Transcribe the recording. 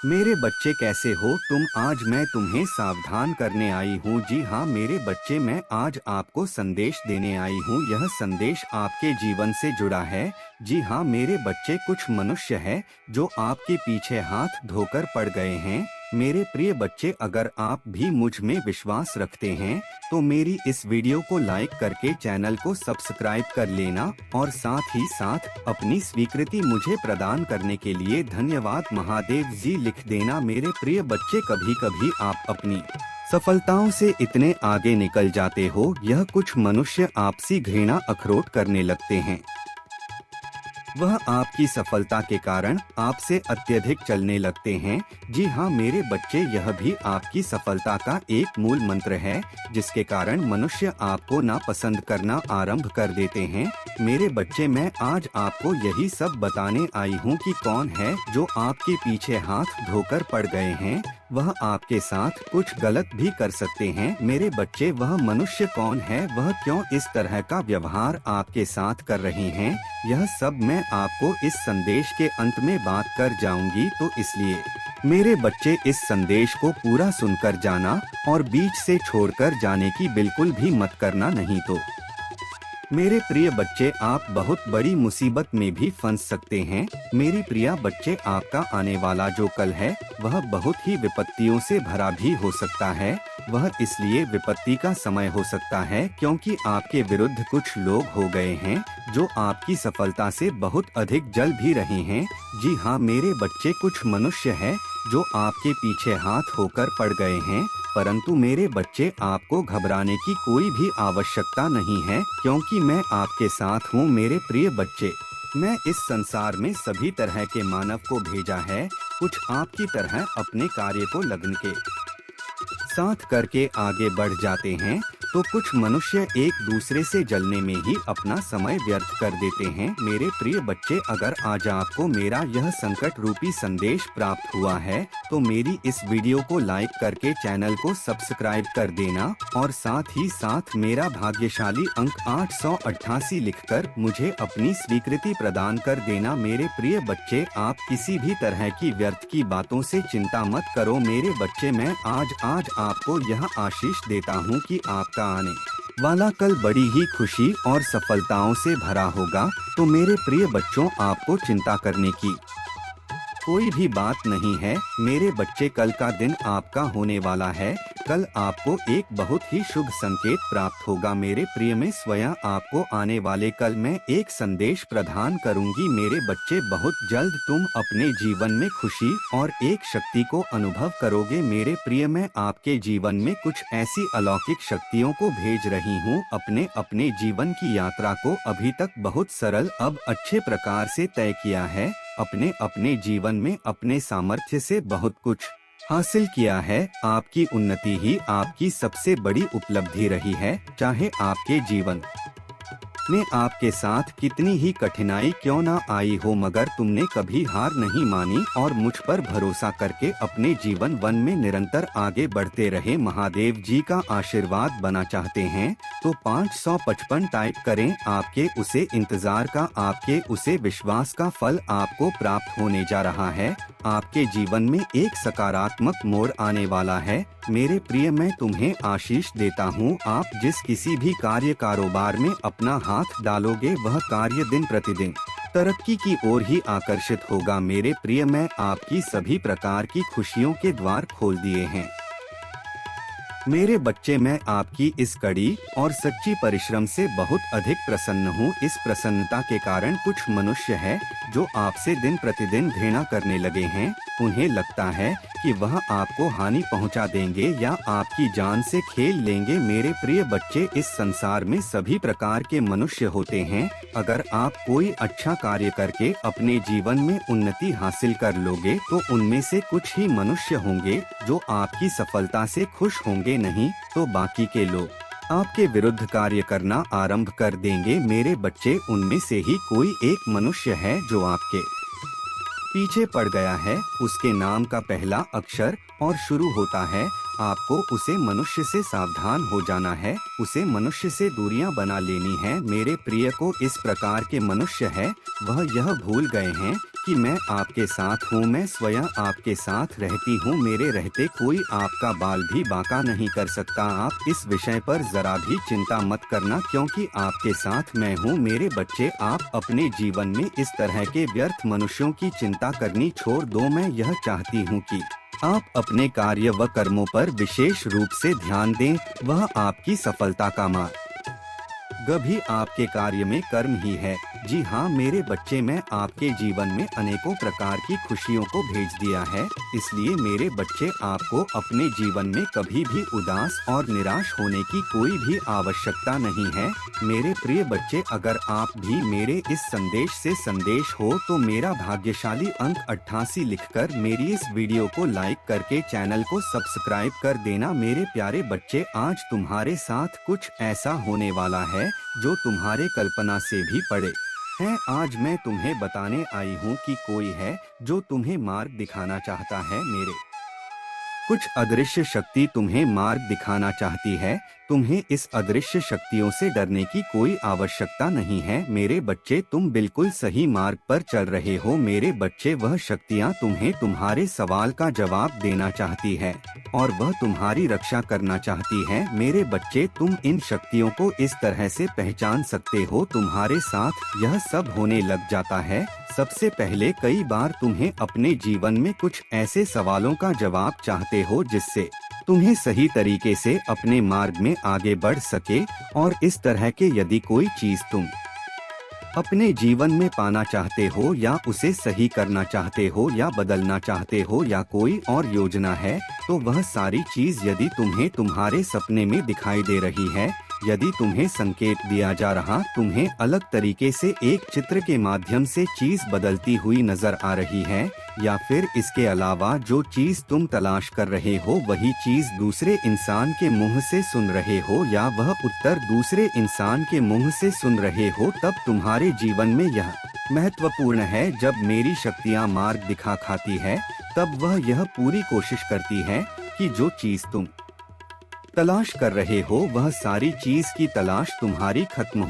मेरे बच्चे कैसे हो तुम। आज मैं तुम्हें सावधान करने आई हूँ। जी हाँ मेरे बच्चे, मैं आज आपको संदेश देने आई हूँ। यह संदेश आपके जीवन से जुड़ा है। जी हाँ मेरे बच्चे, कुछ मनुष्य हैं जो आपके पीछे हाथ धोकर पड़ गए हैं। मेरे प्रिय बच्चे, अगर आप भी मुझ में विश्वास रखते हैं तो मेरी इस वीडियो को लाइक करके चैनल को सब्सक्राइब कर लेना और साथ ही साथ अपनी स्वीकृति मुझे प्रदान करने के लिए धन्यवाद महादेव जी लिख देना। मेरे प्रिय बच्चे, कभी कभी आप अपनी सफलताओं से इतने आगे निकल जाते हो, यह कुछ मनुष्य आपसी घृणा अखरोट करने लगते हैं। वह आपकी सफलता के कारण आपसे अत्यधिक चलने लगते हैं। जी हाँ मेरे बच्चे, यह भी आपकी सफलता का एक मूल मंत्र है जिसके कारण मनुष्य आपको नापसंद करना आरंभ कर देते हैं। मेरे बच्चे, मैं आज आपको यही सब बताने आई हूँ कि कौन है जो आपके पीछे हाथ धोकर पड़ गए हैं। वह आपके साथ कुछ गलत भी कर सकते हैं। मेरे बच्चे, वह मनुष्य कौन है, वह क्यों इस तरह का व्यवहार आपके साथ कर रहे हैं, यह सब मैं आपको इस संदेश के अंत में बात कर जाऊंगी। तो इसलिए मेरे बच्चे, इस संदेश को पूरा सुनकर जाना और बीच से छोड़कर जाने की बिल्कुल भी मत करना, नहीं तो मेरे प्रिय बच्चे आप बहुत बड़ी मुसीबत में भी फंस सकते हैं। मेरी प्रिया बच्चे, आपका आने वाला जो कल है वह बहुत ही विपत्तियों से भरा भी हो सकता है। वह इसलिए विपत्ति का समय हो सकता है क्योंकि आपके विरुद्ध कुछ लोग हो गए हैं जो आपकी सफलता से बहुत अधिक जल भी रहे हैं। जी हाँ मेरे बच्चे, कुछ मनुष्य हैं जो आपके पीछे हाथ होकर पड़ गए हैं, परंतु मेरे बच्चे आपको घबराने की कोई भी आवश्यकता नहीं है क्योंकि मैं आपके साथ हूँ। मेरे प्रिय बच्चे, मैं इस संसार में सभी तरह के मानव को भेजा है, कुछ आपकी तरह अपने कार्य को लगन के साथ करके आगे बढ़ जाते हैं, तो कुछ मनुष्य एक दूसरे से जलने में ही अपना समय व्यर्थ कर देते हैं। मेरे प्रिय बच्चे, अगर आज आपको मेरा यह संकट रूपी संदेश प्राप्त हुआ है तो मेरी इस वीडियो को लाइक करके चैनल को सब्सक्राइब कर देना और साथ ही साथ मेरा भाग्यशाली अंक 888 लिखकर मुझे अपनी स्वीकृति प्रदान कर देना। मेरे प्रिय बच्चे, आप किसी भी तरह की व्यर्थ की बातों से चिंता मत करो। मेरे बच्चे, मैं आज आपको यह आशीष देता हूँ कि आपका आने वाला कल बड़ी ही खुशी और सफलताओं से भरा होगा। तो मेरे प्रिय बच्चों, आपको चिंता करने की कोई भी बात नहीं है। मेरे बच्चे, कल का दिन आपका होने वाला है। कल आपको एक बहुत ही शुभ संकेत प्राप्त होगा। मेरे प्रिय, में स्वयं आपको आने वाले कल में एक संदेश प्रदान करूंगी। मेरे बच्चे, बहुत जल्द तुम अपने जीवन में खुशी और एक शक्ति को अनुभव करोगे। मेरे प्रिय, मैं आपके जीवन में कुछ ऐसी अलौकिक शक्तियों को भेज रही हूँ। अपने जीवन की यात्रा को अभी तक बहुत सरल अब अच्छे प्रकार से तय किया है। अपने जीवन में अपने सामर्थ्य से बहुत कुछ हासिल किया है। आपकी उन्नति ही आपकी सबसे बड़ी उपलब्धि रही है। चाहे आपके जीवन में आपके साथ कितनी ही कठिनाई क्यों ना आई हो, मगर तुमने कभी हार नहीं मानी और मुझ पर भरोसा करके अपने जीवन वन में निरंतर आगे बढ़ते रहे। महादेव जी का आशीर्वाद बना चाहते हैं तो 555 टाइप करें। आपके उसे इंतजार का, आपके उसे विश्वास का फल आपको प्राप्त होने जा रहा है। आपके जीवन में एक सकारात्मक मोड़ आने वाला है। मेरे प्रिय, मैं तुम्हें आशीष देता हूँ। आप जिस किसी भी कार्य कारोबार में अपना हाथ डालोगे वह कार्य दिन प्रतिदिन तरक्की की ओर ही आकर्षित होगा। मेरे प्रिय, मैं आपकी सभी प्रकार की खुशियों के द्वार खोल दिए हैं। मेरे बच्चे, मैं आपकी इस कड़ी और सच्ची परिश्रम से बहुत अधिक प्रसन्न हूँ। इस प्रसन्नता के कारण कुछ मनुष्य हैं जो आपसे दिन प्रतिदिन घृणा करने लगे हैं। उन्हें लगता है कि वह आपको हानि पहुंचा देंगे या आपकी जान से खेल लेंगे। मेरे प्रिय बच्चे, इस संसार में सभी प्रकार के मनुष्य होते हैं। अगर आप कोई अच्छा कार्य करके अपने जीवन में उन्नति हासिल कर लोगे तो उनमें से कुछ ही मनुष्य होंगे जो आपकी सफलता से खुश होंगे, नहीं तो बाकी के लोग आपके विरुद्ध कार्य करना आरंभ कर देंगे। मेरे बच्चे, उनमें से ही कोई एक मनुष्य है जो आपके पीछे पड़ गया है। उसके नाम का पहला अक्षर और शुरू होता है। आपको उसे मनुष्य से सावधान हो जाना है, उसे मनुष्य से दूरियां बना लेनी है। मेरे प्रिय को, इस प्रकार के मनुष्य है वह यह भूल गए हैं कि मैं आपके साथ हूँ, मैं स्वयं आपके साथ रहती हूँ, मेरे रहते कोई आपका बाल भी बांका नहीं कर सकता। आप इस विषय पर जरा भी चिंता मत करना, क्योंकि आपके साथ मैं हूँ। मेरे बच्चे, आप अपने जीवन में इस तरह के व्यर्थ मनुष्यों की चिंता करनी छोड़ दो। मैं यह चाहती हूँ कि आप अपने कार्य व कर्मों पर विशेष रूप से ध्यान दें, वह आपकी सफलता का मार्ग भी आपके कार्य में कर्म ही है। जी हाँ मेरे बच्चे, मैं आपके जीवन में अनेकों प्रकार की खुशियों को भेज दिया है, इसलिए मेरे बच्चे आपको अपने जीवन में कभी भी उदास और निराश होने की कोई भी आवश्यकता नहीं है। मेरे प्रिय बच्चे, अगर आप भी मेरे इस संदेश से संदेश हो तो मेरा भाग्यशाली अंक 88 लिखकर मेरी इस वीडियो को लाइक करके चैनल को सब्सक्राइब कर देना। मेरे प्यारे बच्चे, आज तुम्हारे साथ कुछ ऐसा होने वाला है जो तुम्हारे कल्पना से भी परे है। आज मैं तुम्हें बताने आई हूँ कि कोई है जो तुम्हें मार्ग दिखाना चाहता है। मेरे कुछ अदृश्य शक्ति तुम्हें मार्ग दिखाना चाहती है। तुम्हें इस अदृश्य शक्तियों से डरने की कोई आवश्यकता नहीं है। मेरे बच्चे, तुम बिल्कुल सही मार्ग पर चल रहे हो। मेरे बच्चे, वह शक्तियाँ तुम्हें तुम्हारे सवाल का जवाब देना चाहती है और वह तुम्हारी रक्षा करना चाहती है। मेरे बच्चे, तुम इन शक्तियों को इस तरह से पहचान सकते हो। तुम्हारे साथ यह सब होने लग जाता है। सबसे पहले, कई बार तुम्हें अपने जीवन में कुछ ऐसे सवालों का जवाब चाहते हो जिससे तुम्हें सही तरीके से अपने मार्ग में आगे बढ़ सके। और इस तरह के यदि कोई चीज तुम अपने जीवन में पाना चाहते हो या उसे सही करना चाहते हो या बदलना चाहते हो या कोई और योजना है, तो वह सारी चीज यदि तुम्हें तुम्हारे सपने में दिखाई दे रही है, यदि तुम्हें संकेत दिया जा रहा, तुम्हें अलग तरीके से एक चित्र के माध्यम से चीज बदलती हुई नजर आ रही है, या फिर इसके अलावा जो चीज तुम तलाश कर रहे हो वही चीज दूसरे इंसान के मुंह से सुन रहे हो या वह उत्तर दूसरे इंसान के मुंह से सुन रहे हो, तब तुम्हारे जीवन में यह महत्वपूर्ण है। जब मेरी शक्तियाँ मार्ग दिखा खाती है, तब वह यह पूरी कोशिश करती है कि जो चीज तुम तलाश कर रहे हो वह सारी चीज की तलाश तुम्हारी खत्म हो।